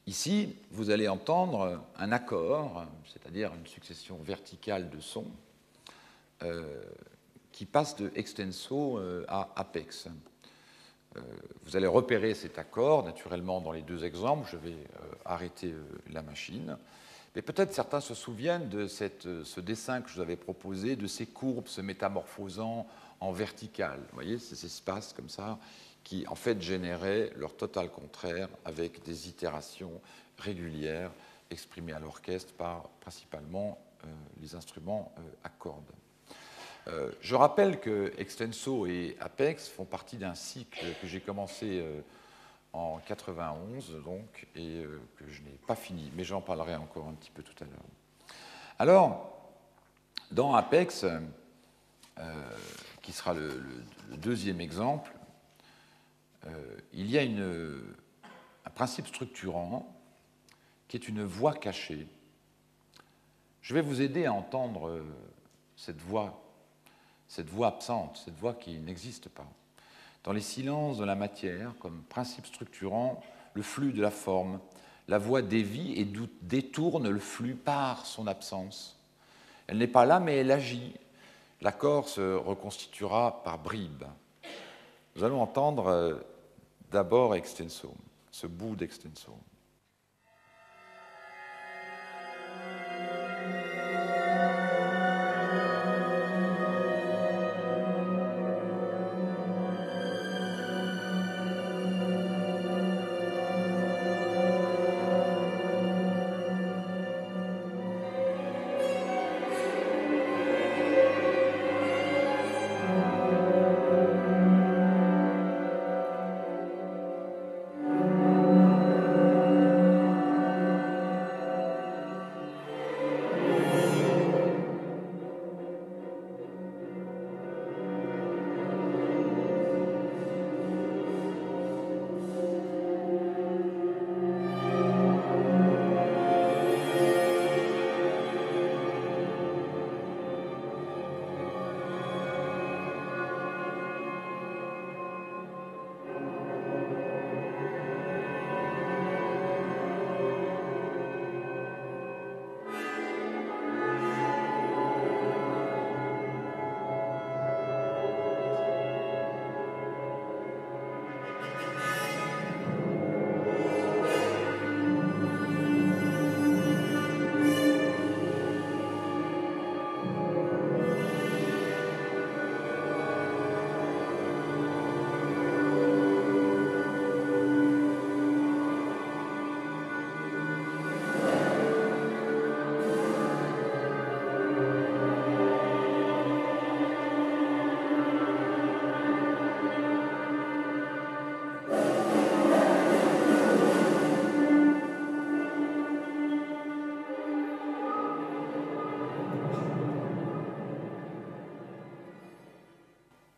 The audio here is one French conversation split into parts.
Ici, vous allez entendre un accord, c'est-à-dire une succession verticale de sons, qui passe de extenso à apex. Vous allez repérer cet accord, naturellement, dans les deux exemples. Je vais arrêter la machine. Mais peut-être certains se souviennent de ce dessin que je vous avais proposé, de ces courbes se métamorphosant en verticale. Vous voyez, ces espaces comme ça qui, en fait, généraient leur total contraire avec des itérations régulières exprimées à l'orchestre par, principalement, les instruments à cordes. Je rappelle que Extenso et Apex font partie d'un cycle que j'ai commencé en 91, donc, et que je n'ai pas fini, mais j'en parlerai encore un petit peu tout à l'heure. Alors, dans Apex, qui sera le deuxième exemple, il y a un principe structurant qui est une voix cachée. Je vais vous aider à entendre cette voix absente, cette voix qui n'existe pas. Dans les silences de la matière, comme principe structurant, le flux de la forme, la voix dévie et détourne le flux par son absence. Elle n'est pas là, mais elle agit. L'accord se reconstituera par bribes. Nous allons entendre d'abord extenso, ce bout d'extenso.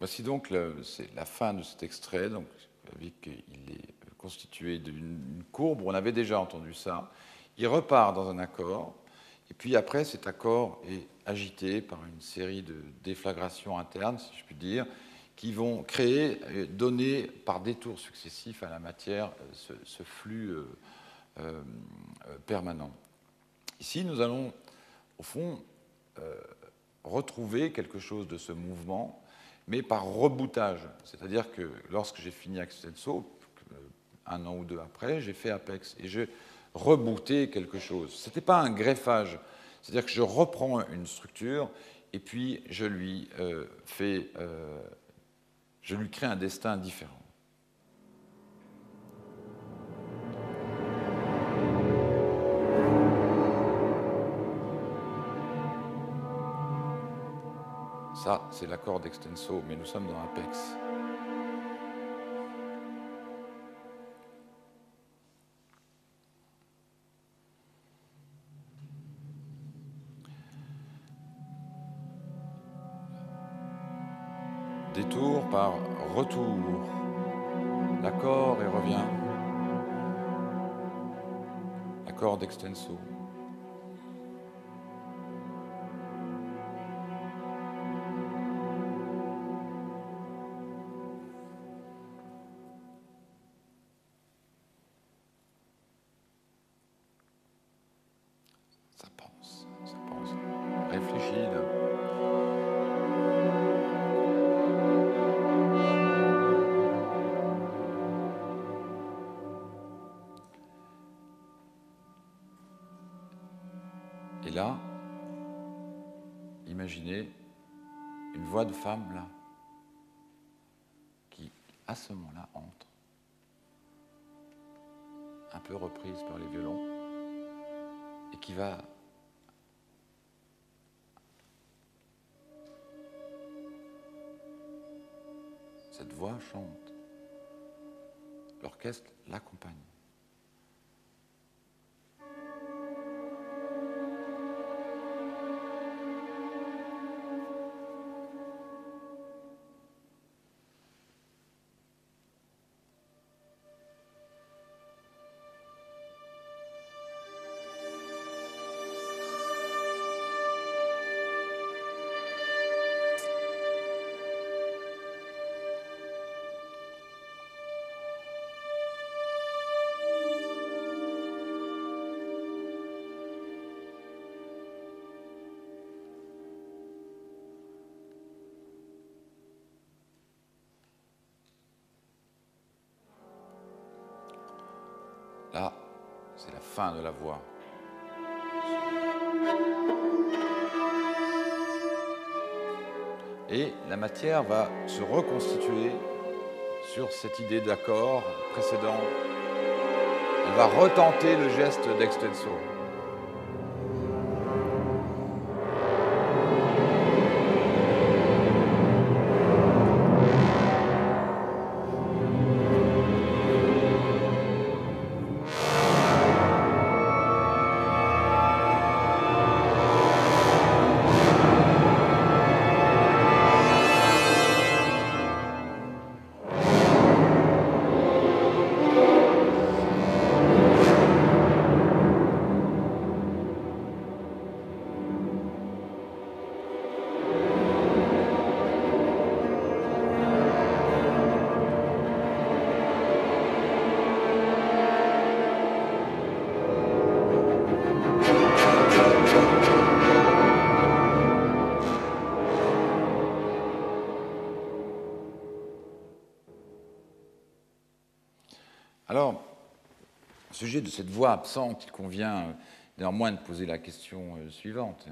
Voici donc c'est la fin de cet extrait. Donc, vous voyez qu'il est constitué d'une courbe. On avait déjà entendu ça. Il repart dans un accord. Et puis après, cet accord est agité par une série de déflagrations internes, si je puis dire, qui vont créer, donner par détours successifs à la matière ce flux permanent. Ici, nous allons, au fond, retrouver quelque chose de ce mouvement, mais par reboutage. C'est-à-dire que lorsque j'ai fini Extenso, un an ou deux après, j'ai fait Apex et j'ai rebooté quelque chose. Ce n'était pas un greffage, c'est-à-dire que je reprends une structure et puis je lui crée un destin différent. Ça, c'est l'accord d'Extenso, mais nous sommes dans Apex. Détour par retour. L'accord et revient. Accord d'Extenso. Et là, imaginez une voix de femme là, qui à ce moment-là entre, un peu reprise par les violons, et qui va cette voix chante, l'orchestre l'accompagne. Là, c'est la fin de la voix. Et la matière va se reconstituer sur cette idée d'accord précédent. Elle va retenter le geste d'extenso. Alors, au sujet de cette voix absente, il convient néanmoins de poser la question suivante.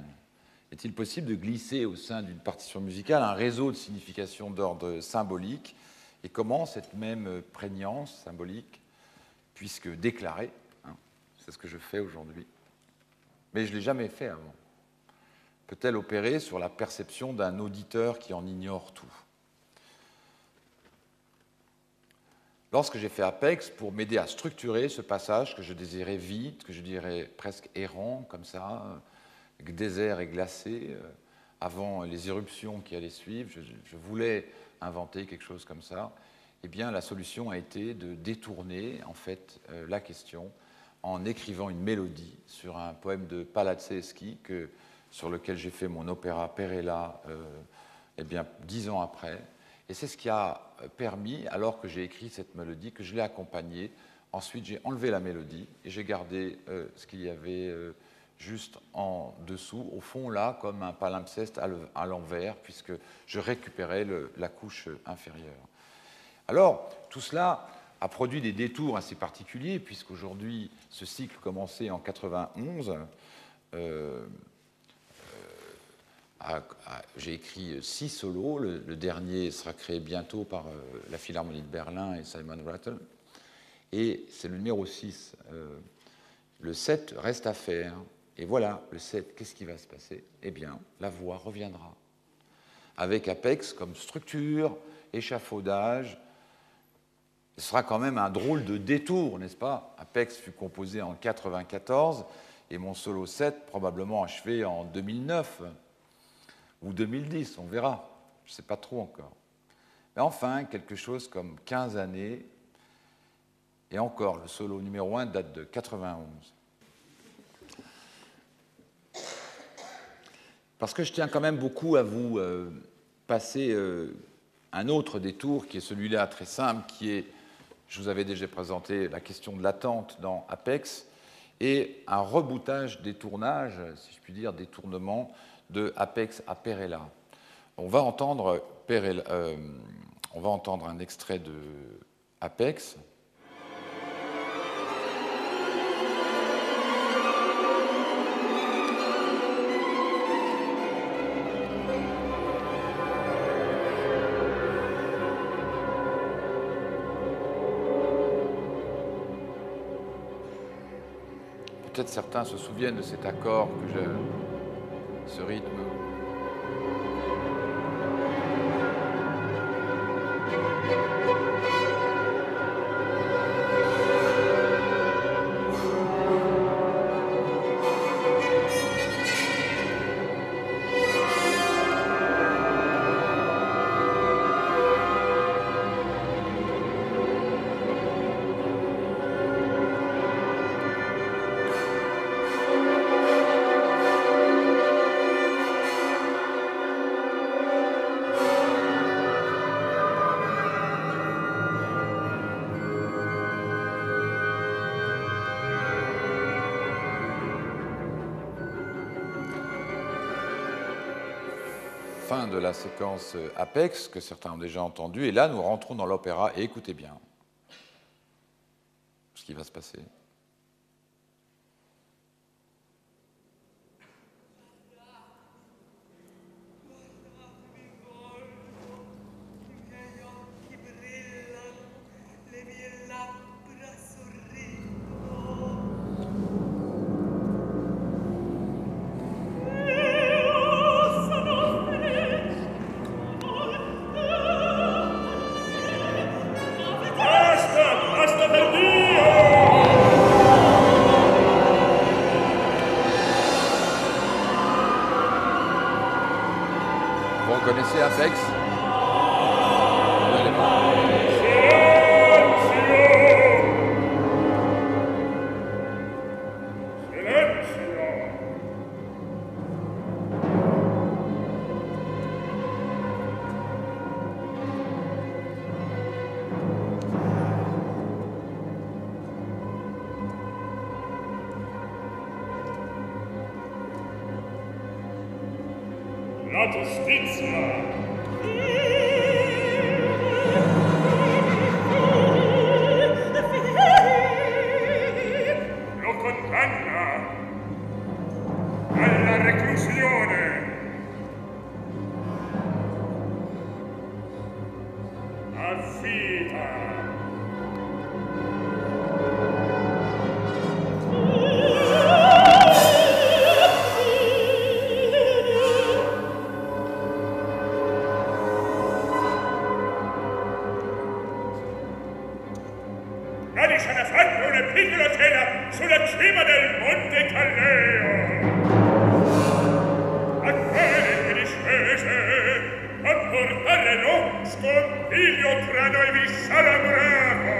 Est-il possible de glisser au sein d'une partition musicale un réseau de significations d'ordre symbolique? Et comment cette même prégnance symbolique, puisque déclarée, hein, c'est ce que je fais aujourd'hui, mais je ne l'ai jamais fait avant, peut-elle opérer sur la perception d'un auditeur qui en ignore tout? Lorsque j'ai fait Apex, pour m'aider à structurer ce passage que je désirais vide, que je dirais presque errant, comme ça, désert et glacé, avant les éruptions qui allaient suivre, je voulais inventer quelque chose comme ça, eh bien la solution a été de détourner en fait la question en écrivant une mélodie sur un poème de Palazzeschi sur lequel j'ai fait mon opéra Perella eh bien 10 ans après. Et c'est ce qui a permis, alors que j'ai écrit cette mélodie, que je l'ai accompagnée. Ensuite, j'ai enlevé la mélodie et j'ai gardé ce qu'il y avait juste en dessous, au fond, là, comme un palimpseste à l'envers, puisque je récupérais la couche inférieure. Alors, tout cela a produit des détours assez particuliers, puisqu'aujourd'hui, ce cycle commençait en 91. J'ai écrit 6 solos. Le dernier sera créé bientôt par la Philharmonie de Berlin et Simon Rattle. Et c'est le numéro 6. Le 7 reste à faire. Et voilà, le 7, qu'est-ce qui va se passer? Eh bien, la voix reviendra. Avec Apex comme structure, échafaudage. Ce sera quand même un drôle de détour, n'est-ce pas? Apex fut composé en 1994 et mon solo 7 probablement achevé en 2009. Ou 2010, on verra, je ne sais pas trop encore. Mais enfin, quelque chose comme 15 années, et encore, le solo numéro 1 date de 91. Parce que je tiens quand même beaucoup à vous passer un autre détour, qui est celui-là très simple, qui est, je vous avais déjà présenté la question de l'attente dans Apex, et un reboutage, détournage, si je puis dire, détournement, de Apex à Perella. On va entendre un extrait de Apex. peut-être certains se souviennent de cet accord que ce rythme. Fin de la séquence Apex, que certains ont déjà entendu, et là nous rentrons dans l'opéra, et écoutez bien ce qui va se passer. Vous connaissez Apex? La giustizia! Lo condanna alla reclusione. Affida. Se ne fanno una piccola cena sulla cima del Monte Calleo. A quelle che discese a portare lo scompiglio tra noi vi sarà bravo.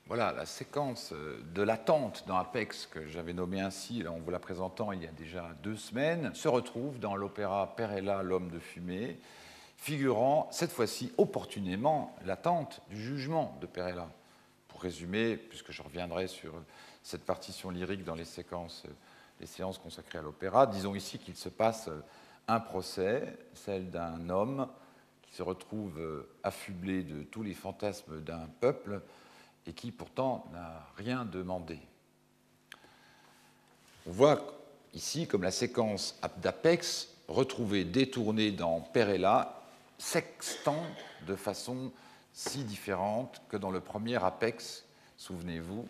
Voilà, la séquence de l'attente dans Apex, que j'avais nommée ainsi en vous la présentant il y a déjà 2 semaines, se retrouve dans l'opéra Perella, l'homme de fumée, figurant cette fois-ci opportunément l'attente du jugement de Perella. Pour résumer, puisque je reviendrai sur cette partition lyrique dans les séances consacrées à l'opéra, disons ici qu'il se passe un procès, celle d'un homme qui se retrouve affublé de tous les fantasmes d'un peuple et qui pourtant n'a rien demandé. On voit ici comme la séquence d'Apex retrouvée détournée dans Perella sextant de façon si différente que dans le premier Apex, souvenez-vous,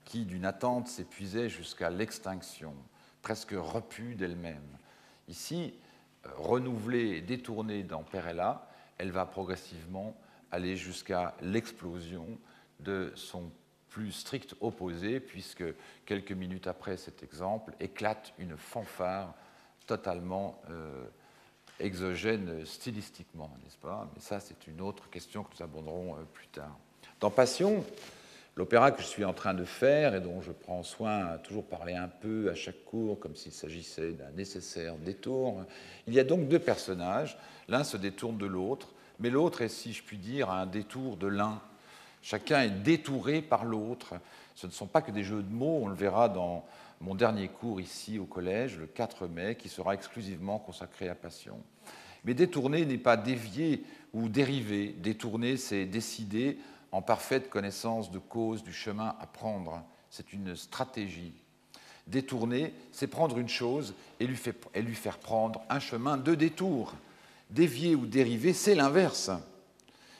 qui d'une attente s'épuisait jusqu'à l'extinction, presque repue d'elle-même. Ici, renouvelée et détournée dans Perella, elle va progressivement aller jusqu'à l'explosion de son plus strict opposé, puisque quelques minutes après cet exemple, éclate une fanfare totalement exogène stylistiquement, n'est-ce pas? Mais ça, c'est une autre question que nous aborderons plus tard. Dans Passion, l'opéra que je suis en train de faire et dont je prends soin à toujours parler un peu à chaque cours, comme s'il s'agissait d'un nécessaire détour, il y a donc deux personnages. L'un se détourne de l'autre, mais l'autre est, si je puis dire, un détour de l'un. Chacun est détouré par l'autre. Ce ne sont pas que des jeux de mots, on le verra dans mon dernier cours ici au collège, le 4 mai, qui sera exclusivement consacré à Passion. Mais détourner n'est pas dévier ou dériver. Détourner, c'est décider en parfaite connaissance de cause du chemin à prendre. C'est une stratégie. Détourner, c'est prendre une chose et lui faire prendre un chemin de détour. Dévier ou dériver, c'est l'inverse.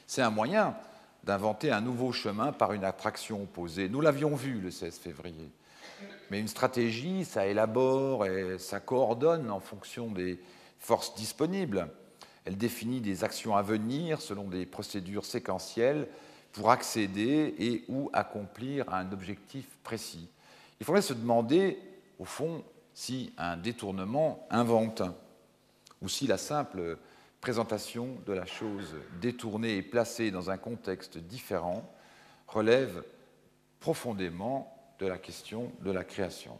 C'est un moyen d'inventer un nouveau chemin par une attraction opposée. Nous l'avions vu le 16 février. Mais une stratégie, ça élabore et ça coordonne en fonction des forces disponibles. Elle définit des actions à venir selon des procédures séquentielles pour accéder et ou accomplir un objectif précis. Il faudrait se demander, au fond, si un détournement invente ou si la simple présentation de la chose détournée et placée dans un contexte différent relève profondément de la question de la création.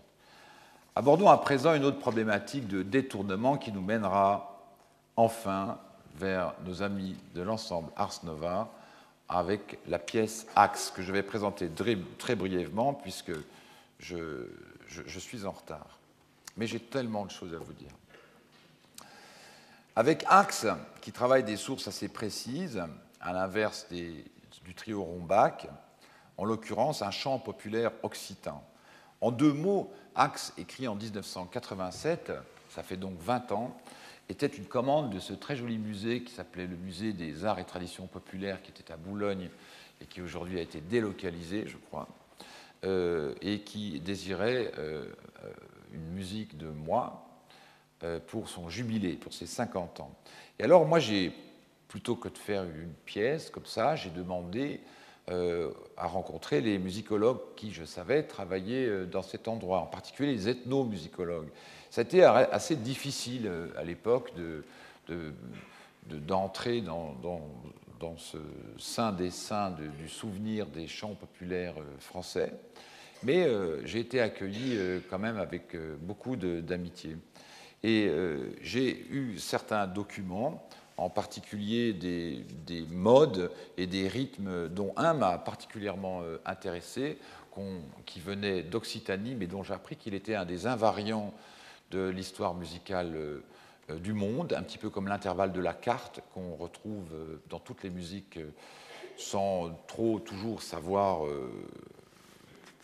Abordons à présent une autre problématique de détournement qui nous mènera enfin vers nos amis de l'ensemble Ars Nova avec la pièce Axe que je vais présenter très brièvement puisque je suis en retard. Mais j'ai tellement de choses à vous dire. Avec Axe, qui travaille des sources assez précises, à l'inverse du trio Rombach, en l'occurrence un chant populaire occitan. En deux mots, Axe, écrit en 1987, ça fait donc 20 ans, était une commande de ce très joli musée qui s'appelait le Musée des Arts et Traditions Populaires, qui était à Boulogne et qui aujourd'hui a été délocalisé, je crois, et qui désirait une musique de moi pour son jubilé, pour ses 50 ans. Et alors, moi, plutôt que de faire une pièce comme ça, j'ai demandé à rencontrer les musicologues qui, je savais, travaillaient dans cet endroit, en particulier les ethnomusicologues. Ça a été assez difficile à l'époque d'entrer dans ce sein des saints du souvenir des chants populaires français, mais j'ai été accueilli quand même avec beaucoup d'amitié. Et j'ai eu certains documents, en particulier des modes et des rythmes dont un m'a particulièrement intéressé, qui venait d'Occitanie, mais dont j'ai appris qu'il était un des invariants de l'histoire musicale du monde, un petit peu comme l'intervalle de la carte qu'on retrouve dans toutes les musiques sans trop toujours savoir...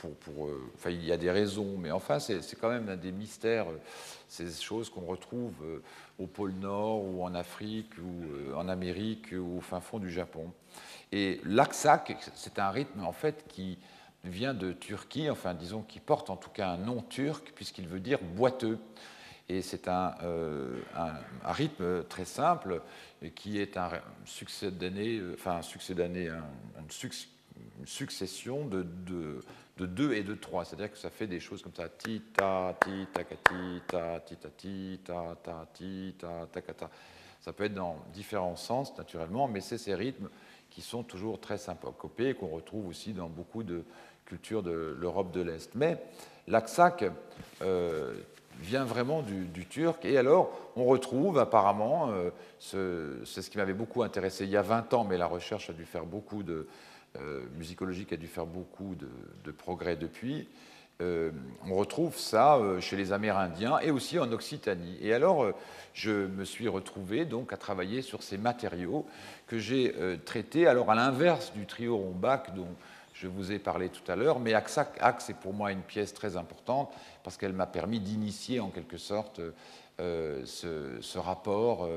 enfin, il y a des raisons, mais enfin, c'est quand même un des mystères, ces choses qu'on retrouve au pôle Nord ou en Afrique ou en Amérique ou au fin fond du Japon. Et l'aksak, c'est un rythme en fait qui vient de Turquie, enfin disons qui porte en tout cas un nom turc puisqu'il veut dire boiteux. Et c'est un rythme très simple qui est un succès d'année, enfin une succession de 2 et de 3, c'est-à-dire que ça fait des choses comme ça, ti ta ti ta ka ti ta ti ta ti ta ta ti ta ta ka ta. Ça peut être dans différents sens naturellement, mais c'est ces rythmes qui sont toujours très syncopés et qu'on retrouve aussi dans beaucoup de cultures de l'Europe de l'Est. Mais l'aksak vient vraiment du turc, et alors on retrouve apparemment, c'est ce qui m'avait beaucoup intéressé il y a 20 ans, mais la recherche a dû faire beaucoup musicologique a dû faire beaucoup de progrès depuis. On retrouve ça chez les Amérindiens et aussi en Occitanie. Et alors, je me suis retrouvé donc à travailler sur ces matériaux que j'ai traités, alors à l'inverse du trio Rombach dont je vous ai parlé tout à l'heure, mais Axe est pour moi une pièce très importante parce qu'elle m'a permis d'initier en quelque sorte ce rapport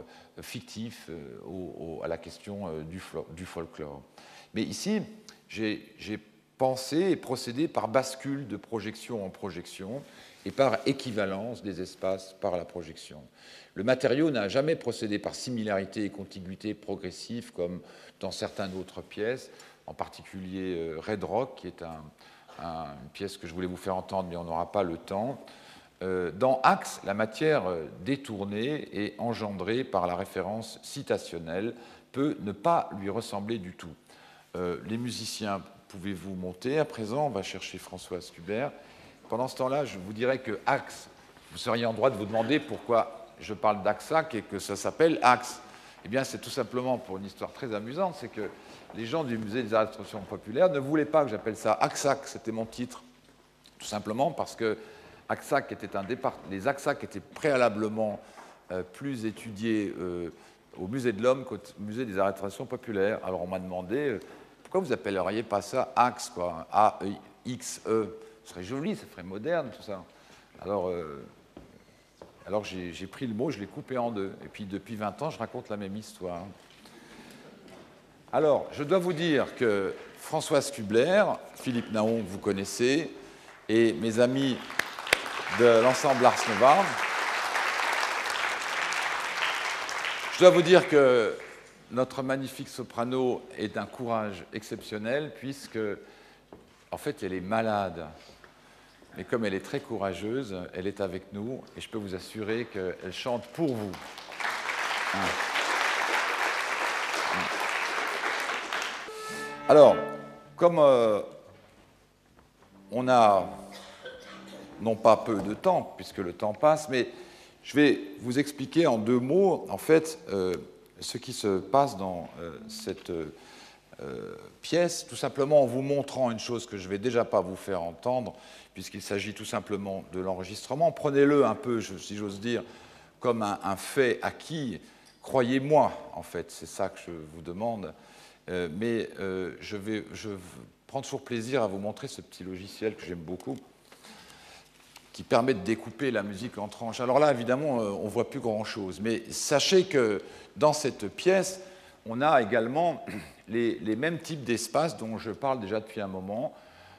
fictif à la question du folklore. Mais ici, j'ai pensé et procédé par bascule de projection en projection et par équivalence des espaces par la projection. Le matériau n'a jamais procédé par similarité et contiguïté progressive comme dans certaines autres pièces, en particulier Red Rock, qui est une pièce que je voulais vous faire entendre, mais on n'aura pas le temps. Dans axe, la matière détournée et engendrée par la référence citationnelle peut ne pas lui ressembler du tout. Les musiciens, pouvez-vous monter? À présent, on va chercher Françoise Kubert. Pendant ce temps-là, je vous dirais que axe, vous seriez en droit de vous demander pourquoi je parle d'Axac et que ça s'appelle axe. Eh bien, c'est tout simplement pour une histoire très amusante, c'est que les gens du musée des arts d'instruction populaire ne voulaient pas que j'appelle ça Axac, c'était mon titre. Tout simplement parce que Axac était les Axac étaient préalablement plus étudiés au musée de l'Homme qu'au musée des arts d'instruction populaire. Alors on m'a demandé pourquoi vous appelleriez pas ça Axe, quoi, A-X-E. Ce serait joli, ça ferait moderne, tout ça. Alors j'ai pris le mot, je l'ai coupé en deux. Et puis depuis 20 ans, je raconte la même histoire. Alors, je dois vous dire que Françoise Kubler, Philippe Naon, que vous connaissez, et mes amis de l'ensemble Ars Nova, je dois vous dire que notre magnifique soprano est d'un courage exceptionnel, puisque, en fait, elle est malade. Mais comme elle est très courageuse, elle est avec nous, et je peux vous assurer qu'elle chante pour vous. Alors, comme on a non pas peu de temps, puisque le temps passe, mais je vais vous expliquer en 2 mots, en fait, ce qui se passe dans cette pièce, tout simplement en vous montrant une chose que je ne vais déjà pas vous faire entendre, puisqu'il s'agit tout simplement de l'enregistrement. Prenez-le un peu, si j'ose dire, comme un fait acquis. Croyez-moi, en fait, c'est ça que je vous demande. Mais je prends toujours plaisir à vous montrer ce petit logiciel que j'aime beaucoup, qui permet de découper la musique en tranches. Alors là, évidemment, on ne voit plus grand-chose, mais sachez que dans cette pièce, on a également les mêmes types d'espaces dont je parle déjà depuis un moment,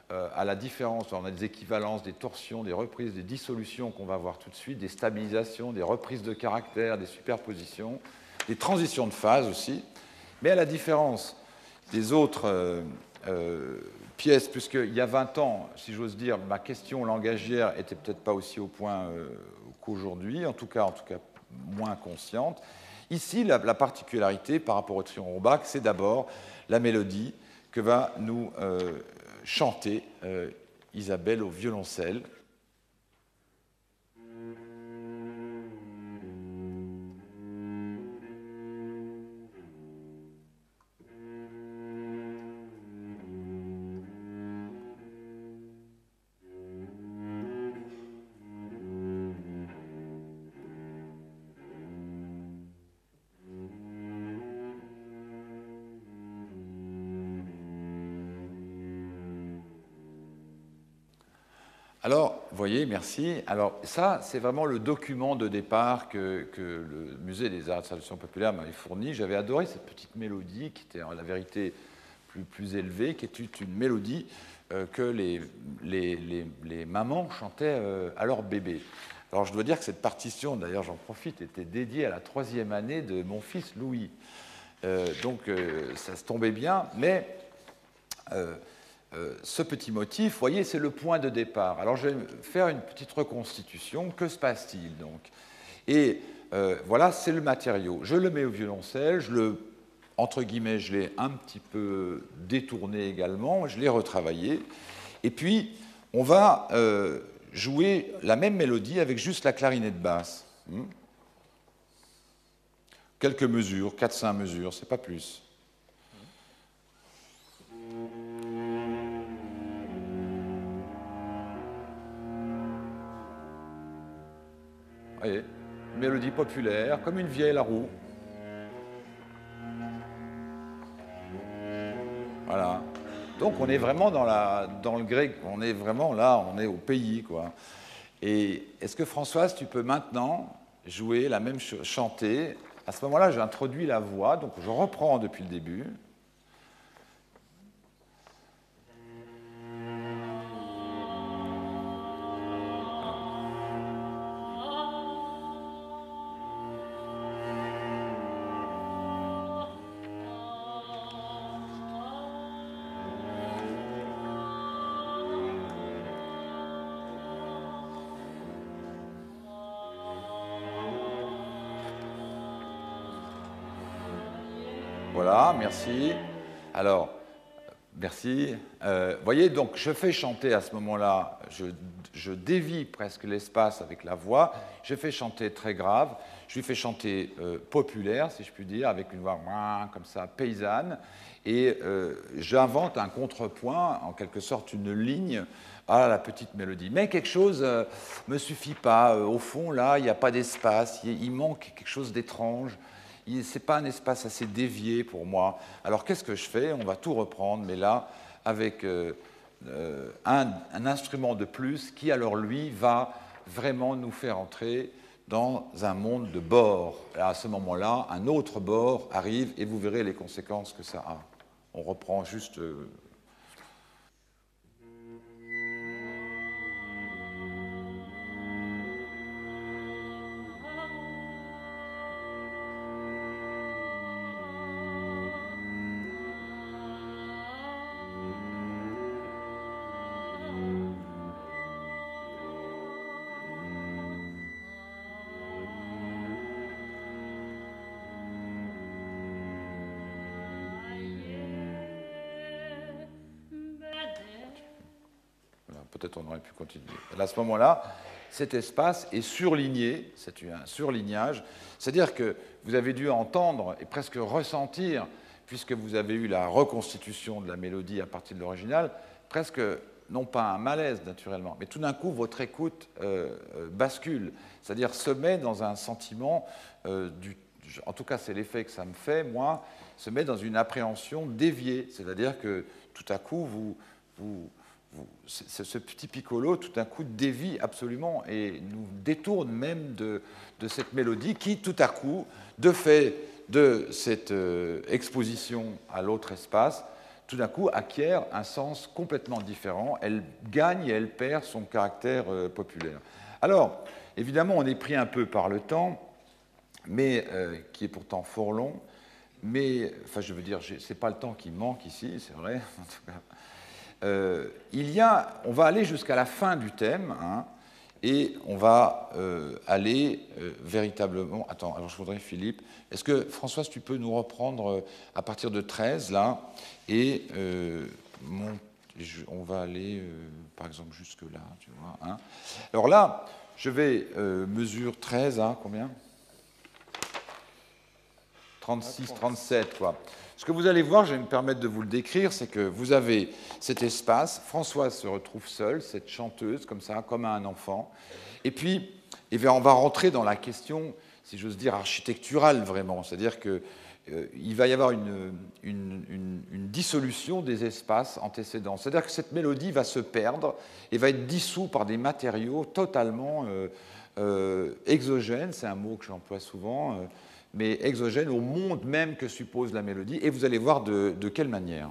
à la différence, on a des équivalences, des torsions, des reprises, des dissolutions qu'on va voir tout de suite, des stabilisations, des reprises de caractères, des superpositions, des transitions de phase aussi. Mais à la différence des autres pièces, puisqu'il y a 20 ans, si j'ose dire, ma question langagière était peut-être pas aussi au point qu'aujourd'hui, en tout cas moins consciente. Ici, la particularité par rapport au trio Rombach, c'est d'abord la mélodie que va nous chanter Isabelle au violoncelle. Alors, vous voyez, merci. Alors, ça, c'est vraiment le document de départ que le Musée des Arts et Traditions populaires m'avait fourni. J'avais adoré cette petite mélodie qui était, en la vérité, plus élevée, qui était une mélodie que les mamans chantaient à leur bébé. Alors, je dois dire que cette partition, d'ailleurs, j'en profite, était dédiée à la 3e année de mon fils Louis. Donc, ça se tombait bien, mais... ce petit motif, vous voyez, c'est le point de départ. Alors, je vais faire une petite reconstitution. Que se passe-t-il, donc? Et voilà, c'est le matériau. Je le mets au violoncelle, entre guillemets, je l'ai un petit peu détourné également, je l'ai retravaillé. Et puis, on va jouer la même mélodie avec juste la clarinette basse. Quelques mesures, 4-5 mesures, c'est pas plus. Voyez, mélodie populaire, comme une vieille Laroux. Voilà. Donc on est vraiment dans le grec, on est vraiment là, on est au pays, quoi. Et est-ce que Françoise, tu peux maintenant jouer la même chose, chanter? À ce moment-là, j'introduis la voix, donc je reprends depuis le début. voilà, merci. Alors, merci. Vous voyez, donc je fais chanter à ce moment-là, je dévie presque l'espace avec la voix, je fais chanter très grave, je lui fais chanter populaire, si je puis dire, avec une voix comme ça, paysanne, et j'invente un contrepoint, en quelque sorte une ligne à la petite mélodie. Mais quelque chose ne me suffit pas. Au fond, là, il n'y a pas d'espace, il manque quelque chose d'étrange. Ce n'est pas un espace assez dévié pour moi. Alors qu'est-ce que je fais? On va tout reprendre, mais là, avec un instrument de plus qui, alors lui, va vraiment nous faire entrer dans un monde de bord. Et à ce moment-là, un autre bord arrive et vous verrez les conséquences que ça a. On reprend juste... Peut-être on aurait pu continuer. Et à ce moment-là, cet espace est surligné, c'est un surlignage, c'est-à-dire que vous avez dû entendre et presque ressentir, puisque vous avez eu la reconstitution de la mélodie à partir de l'original, presque, non pas un malaise naturellement, mais tout d'un coup, votre écoute bascule, c'est-à-dire se met dans un sentiment, en tout cas c'est l'effet que ça me fait, moi, se met dans une appréhension déviée, c'est-à-dire que tout à coup, ce petit piccolo, tout d'un coup, dévie absolument et nous détourne même de cette mélodie qui, tout à coup, de fait de cette exposition à l'autre espace, tout d'un coup, acquiert un sens complètement différent. Elle gagne et elle perd son caractère populaire. Alors, évidemment, on est pris un peu par le temps, mais qui est pourtant fort long. Mais, enfin, je veux dire, c'est pas le temps qui manque ici, c'est vrai, en tout cas. On va aller jusqu'à la fin du thème, hein, et on va aller véritablement... Attends, alors je voudrais, Philippe, est-ce que, Françoise, tu peux nous reprendre à partir de 13, là, et on va aller, par exemple, jusque-là, tu vois. Hein. Alors là, je vais mesure 13, hein, combien 36, 37, quoi. Ce que vous allez voir, je vais me permettre de vous le décrire, c'est que vous avez cet espace, Françoise se retrouve seule, cette chanteuse, comme ça, comme un enfant, et puis on va rentrer dans la question, si j'ose dire, architecturale, vraiment, c'est-à-dire qu'il va y avoir une dissolution des espaces antécédents, c'est-à-dire que cette mélodie va se perdre et va être dissoute par des matériaux totalement exogènes, c'est un mot que j'emploie souvent, mais exogène au monde même que suppose la mélodie, et vous allez voir de quelle manière.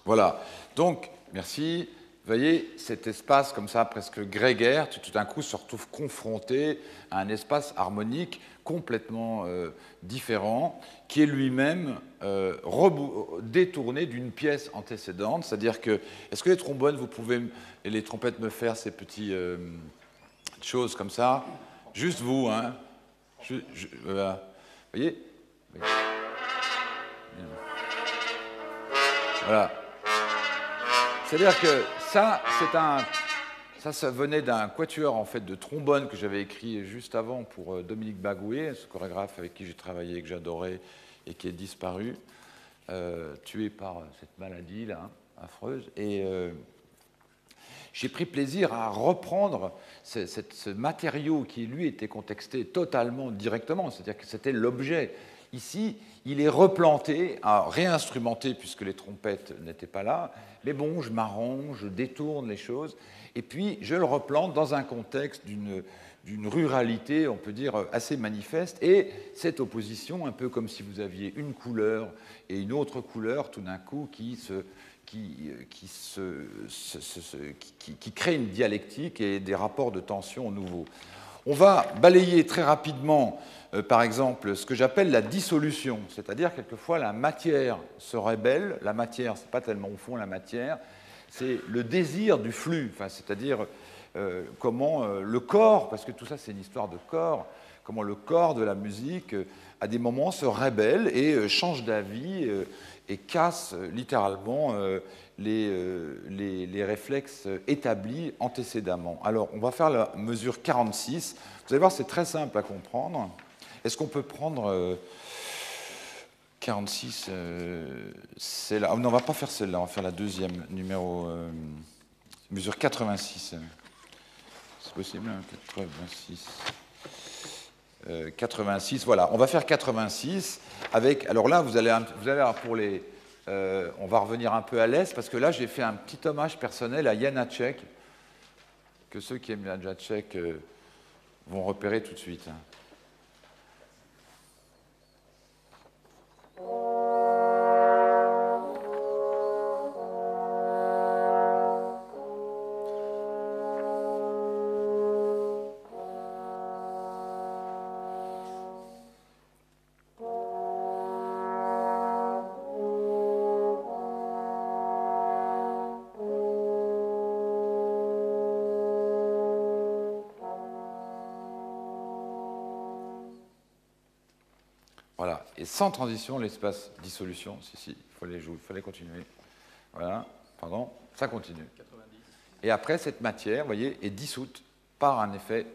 Voilà, donc, merci. Vous voyez, cet espace comme ça, presque grégaire, tout d'un coup se retrouve confronté à un espace harmonique complètement différent, qui est lui-même détourné d'une pièce antécédente. C'est-à-dire que, est-ce que les trombones, vous pouvez, et les trompettes, me faire ces petites choses comme ça? Juste vous, hein. Voilà. Vous voyez? Voilà. C'est-à-dire que ça, ça venait d'un quatuor en fait de trombone que j'avais écrit juste avant pour Dominique Bagoué, ce chorégraphe avec qui j'ai travaillé, que j'adorais et qui est disparu, tué par cette maladie là, hein, affreuse. Et j'ai pris plaisir à reprendre ce matériau qui, lui, était contexté totalement directement, c'est-à-dire que c'était l'objet. Ici, il est replanté, réinstrumenté, puisque les trompettes n'étaient pas là, mais bon, je m'arrange, je détourne les choses, et puis je le replante dans un contexte d'une ruralité, on peut dire, assez manifeste, et cette opposition, un peu comme si vous aviez une couleur et une autre couleur, tout d'un coup, qui crée une dialectique et des rapports de tension nouveaux. On va balayer très rapidement, par exemple, ce que j'appelle la dissolution, c'est-à-dire quelquefois la matière se rébelle. La matière, ce n'est pas tellement au fond la matière, c'est le désir du flux, enfin, c'est-à-dire comment le corps, parce que tout ça c'est une histoire de corps, comment le corps de la musique, à des moments, se rébelle et change d'avis et casse littéralement les réflexes établis antécédemment. Alors, on va faire la mesure 46. Vous allez voir, c'est très simple à comprendre. Est-ce qu'on peut prendre 46 c'est là. Oh, non, on ne va pas faire celle-là, on va faire la deuxième, numéro mesure 86. C'est possible, hein, 86. 86, voilà, on va faire 86 avec, alors là vous allez avoir pour les, on va revenir un peu à l'est parce que là j'ai fait un petit hommage personnel à Janacek que ceux qui aiment Janacek vont repérer tout de suite. Voilà, et sans transition, l'espace dissolution, si, il fallait continuer. Voilà, pardon, ça continue. 90. Et après, cette matière, vous voyez, est dissoute par un effet.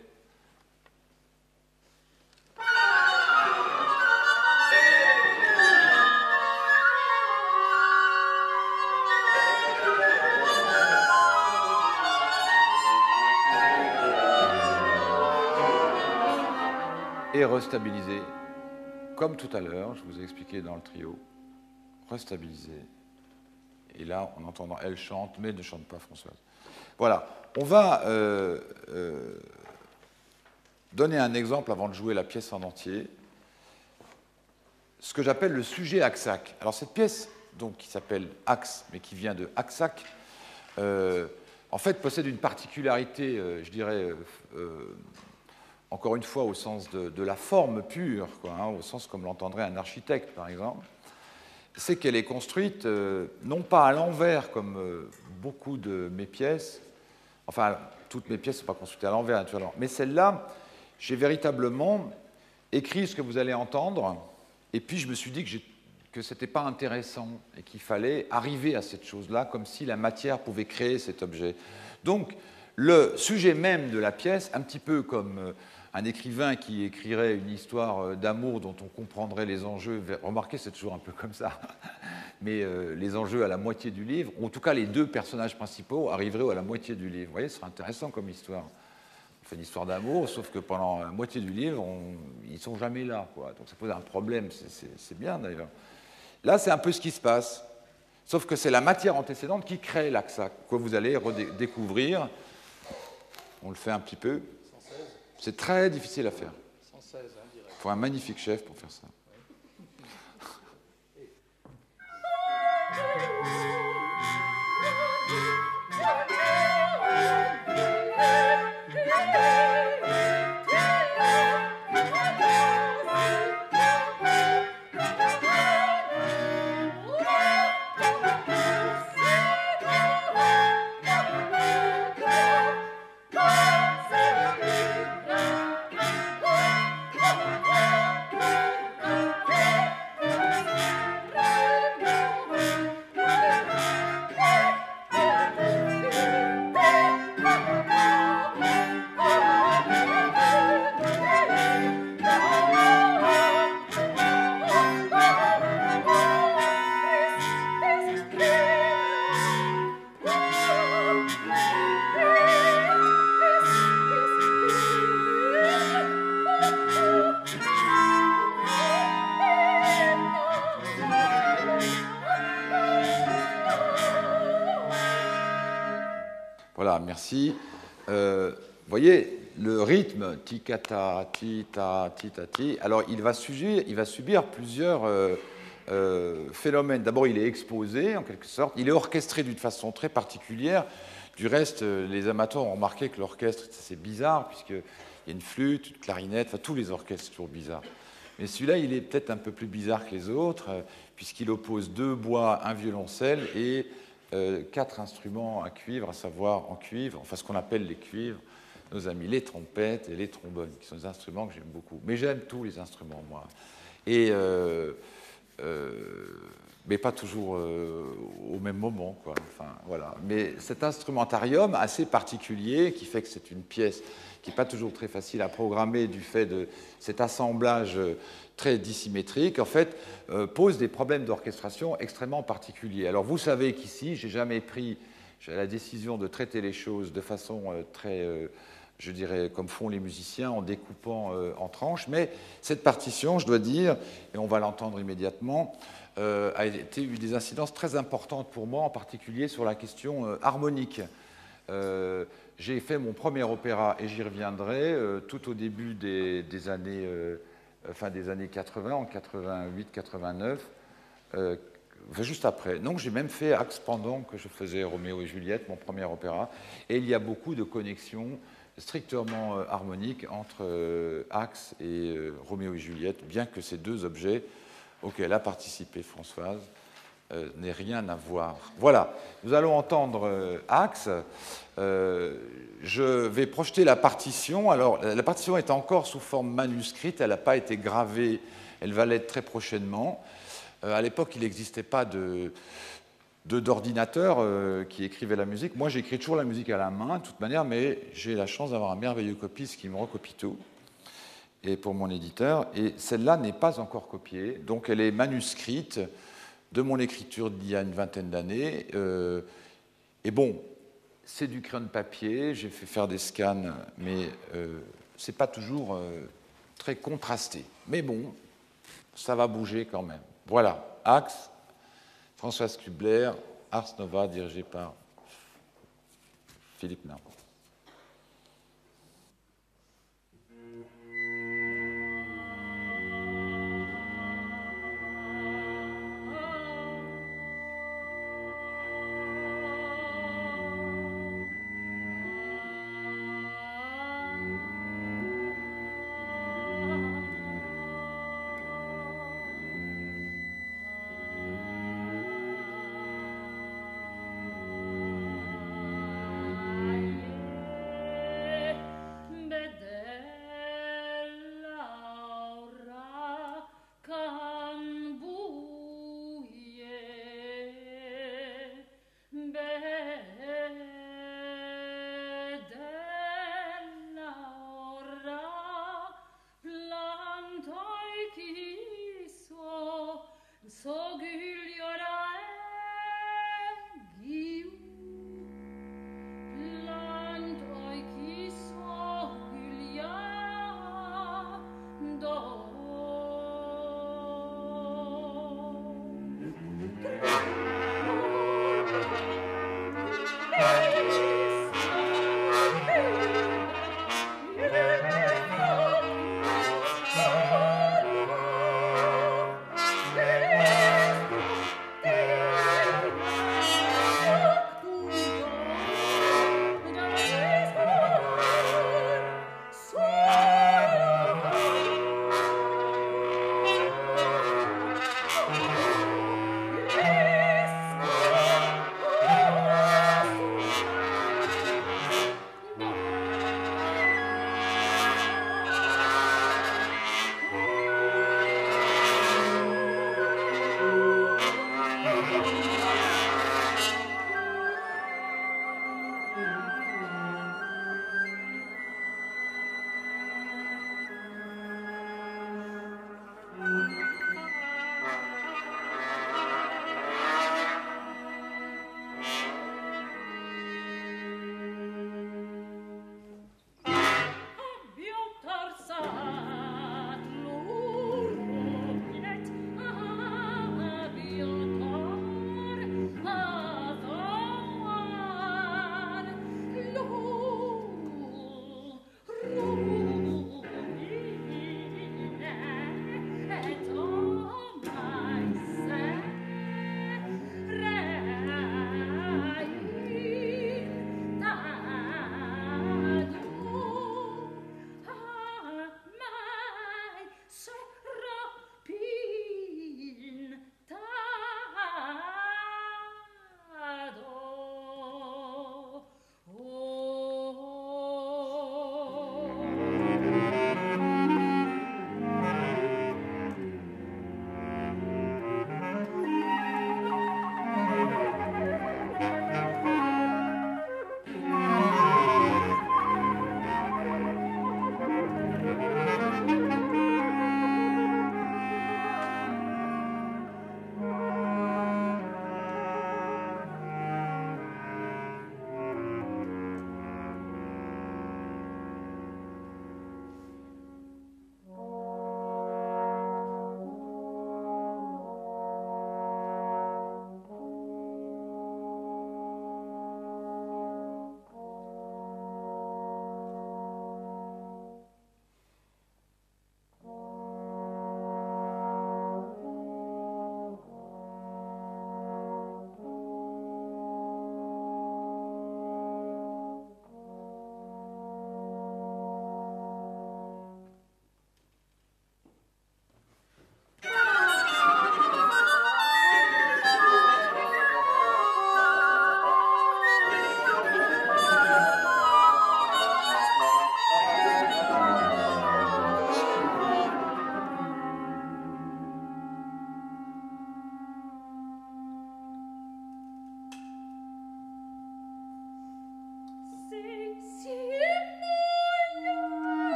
Et restabilisée. Comme tout à l'heure, je vous ai expliqué dans le trio, restabilisé. Et là, en entendant elle chante, mais ne chante pas Françoise. Voilà, on va donner un exemple avant de jouer la pièce en entier. Ce que j'appelle le sujet Aksak. Alors cette pièce, donc, qui s'appelle Axe, mais qui vient de Aksak, en fait possède une particularité, je dirais, encore une fois, au sens de la forme pure, quoi, hein, au sens comme l'entendrait un architecte, par exemple, c'est qu'elle est construite non pas à l'envers, comme beaucoup de mes pièces, enfin, toutes mes pièces ne sont pas construites à l'envers, naturellement, mais celle-là, j'ai véritablement écrit ce que vous allez entendre, et puis je me suis dit que ce n'était pas intéressant, et qu'il fallait arriver à cette chose-là, comme si la matière pouvait créer cet objet. Donc, le sujet même de la pièce, un petit peu comme un écrivain qui écrirait une histoire d'amour dont on comprendrait les enjeux, remarquez, c'est toujours un peu comme ça, mais les enjeux à la moitié du livre, ou en tout cas les deux personnages principaux arriveraient à la moitié du livre. Vous voyez, ce serait intéressant comme histoire. On fait une histoire d'amour, sauf que pendant la moitié du livre, ils ne sont jamais là, quoi. Donc ça pose un problème, c'est bien d'ailleurs. Là, c'est un peu ce qui se passe, sauf que c'est la matière antécédente qui crée l'Aksak, que vous allez redécouvrir. On le fait un petit peu. C'est très difficile à faire. 116, il faut un magnifique chef pour faire ça. Voilà, merci. Vous voyez, le rythme, ti-ta, ti-ta, ti-ta, ti, alors il va subir plusieurs phénomènes. D'abord, il est exposé, en quelque sorte. Il est orchestré d'une façon très particulière. Du reste, les amateurs ont remarqué que l'orchestre, c'est bizarre, puisqu'il y a une flûte, une clarinette, enfin, tous les orchestres sont toujours bizarres. Mais celui-là, il est peut-être un peu plus bizarre que les autres, puisqu'il oppose 2 bois, un violoncelle et 4 instruments à cuivre, à savoir en cuivre, enfin ce qu'on appelle les cuivres, nos amis, les trompettes et les trombones, qui sont des instruments que j'aime beaucoup. Mais j'aime tous les instruments, moi. Et mais pas toujours au même moment, quoi. Enfin, voilà. Mais cet instrumentarium assez particulier, qui fait que c'est une pièce qui n'est pas toujours très facile à programmer du fait de cet assemblage très dissymétrique, en fait, pose des problèmes d'orchestration extrêmement particuliers. Alors, vous savez qu'ici, j'ai jamais pris la décision de traiter les choses de façon très, je dirais, comme font les musiciens, en découpant en tranches, mais cette partition, je dois dire, et on va l'entendre immédiatement, a eu des incidences très importantes pour moi, en particulier sur la question harmonique. J'ai fait mon premier opéra, et j'y reviendrai, tout au début des années, fin des années 80, en 88-89, juste après. Donc j'ai même fait Axe pendant que je faisais Roméo et Juliette, mon premier opéra, et il y a beaucoup de connexions strictement harmoniques entre Axe et Roméo et Juliette, bien que ces 2 objets auxquels a participé Françoise n'aient rien à voir. Voilà, nous allons entendre Axe. Je vais projeter la partition. Alors, la partition est encore sous forme manuscrite, elle n'a pas été gravée, elle va l'être très prochainement. À l'époque, il n'existait pas d'ordinateur qui écrivait la musique. Moi, j'écris toujours la musique à la main, de toute manière, mais j'ai la chance d'avoir un merveilleux copiste qui me recopie tout, et pour mon éditeur. Et celle-là n'est pas encore copiée, donc elle est manuscrite de mon écriture d'il y a une vingtaine d'années. Et bon, c'est du crayon de papier, j'ai fait faire des scans, mais c'est pas toujours très contrasté. Mais bon, ça va bouger quand même. Voilà, Axe, Françoise Kubler, Ars Nova, dirigé par Philippe Narbonne.